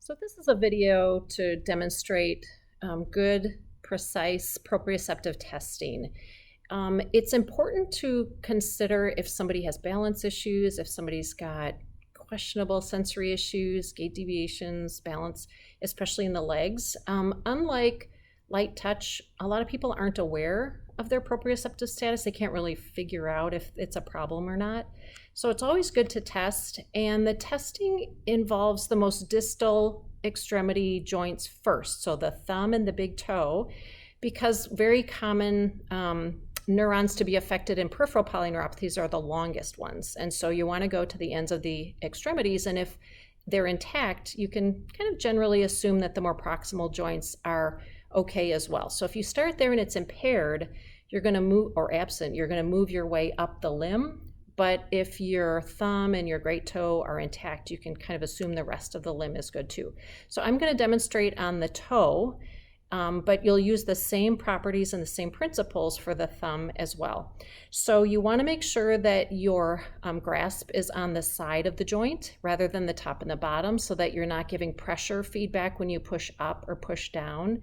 So this is a video to demonstrate good, precise proprioceptive testing. It's important to consider if somebody has balance issues, if somebody's got questionable sensory issues, gait deviations, balance, especially in the legs. Unlike light touch, a lot of people aren't aware of their proprioceptive status. They can't really figure out if it's a problem or not. So it's always good to test, and the testing involves the most distal extremity joints first, so the thumb and the big toe, because very common neurons to be affected in peripheral polyneuropathies are the longest ones. And so you want to go to the ends of the extremities, and if they're intact, you can kind of generally assume that the more proximal joints are okay as well. So if you start there and it's impaired, you're going to move, or absent, you're going to move your way up the limb. But if your thumb and your great toe are intact, you can kind of assume the rest of the limb is good too. So I'm going to demonstrate on the toe, but you'll use the same properties and the same principles for the thumb as well. So you want to make sure that your grasp is on the side of the joint rather than the top and the bottom, so that you're not giving pressure feedback when you push up or push down.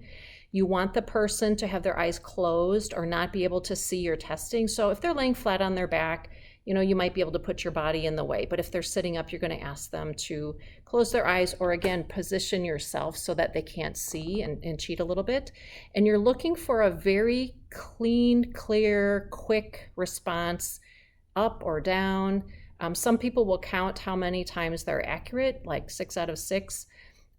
You want the person to have their eyes closed or not be able to see your testing. So if they're laying flat on their back, you might be able to put your body in the way. But if they're sitting up, you're going to ask them to close their eyes, or again, position yourself so that they can't see and cheat a little bit. And you're looking for a very clean, clear, quick response, up or down. Some people will count how many times they're accurate, like 6 out of 6.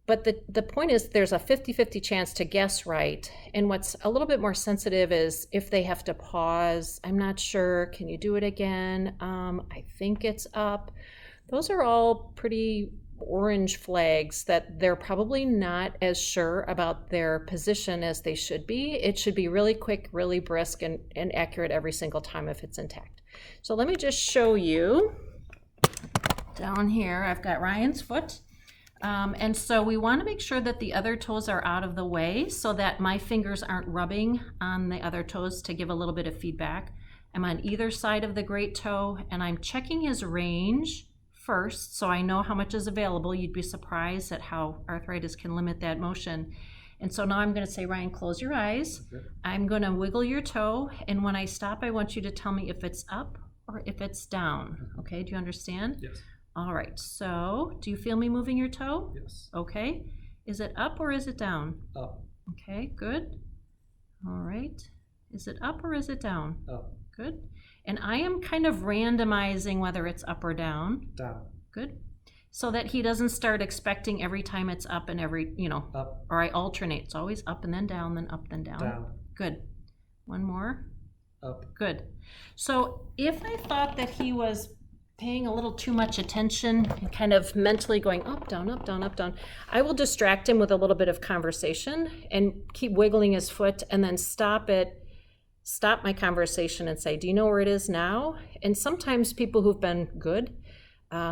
But the point is there's a 50-50 chance to guess right. And what's a little bit more sensitive is if they have to pause. I'm not sure. Can you do it again? I think it's up. Those are all pretty orange flags that they're probably not as sure about their position as they should be. It should be really quick, really brisk, and accurate every single time if it's intact. So let me just show you. Down here, I've got Ryan's foot. And so we want to make sure that the other toes are out of the way so that my fingers aren't rubbing on the other toes to give a little bit of feedback. I'm on either side of the great toe, and I'm checking his range first so I know how much is available. You'd be surprised at how arthritis can limit that motion. And so now I'm going to say, Ryan, close your eyes. Okay. I'm going to wiggle your toe, and when I stop, I want you to tell me if it's up or if it's down. Okay, do you understand? Yes. All right, so do you feel me moving your toe? Yes. Okay. Is it up or is it down? Up. Okay, good. All right. Is it up or is it down? Up. Good. And I am kind of randomizing whether it's up or down. Down. Good. So that he doesn't start expecting every time it's up and up. Or I alternate. It's always up and then down, then up, then down. Down. Good. One more. Up. Good. So if I thought that he was paying a little too much attention and kind of mentally going up, down, up, down, up, down, I will distract him with a little bit of conversation and keep wiggling his foot, and then stop my conversation and say, do you know where it is now? And sometimes people who've been good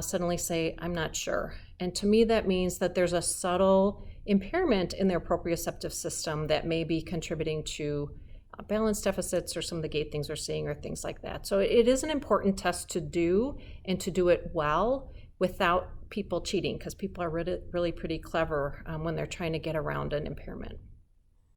suddenly say, I'm not sure. And to me, that means that there's a subtle impairment in their proprioceptive system that may be contributing to balance deficits or some of the gait things we're seeing or things like that. So it is an important test to do, and to do it well without people cheating, because people are really pretty clever when they're trying to get around an impairment.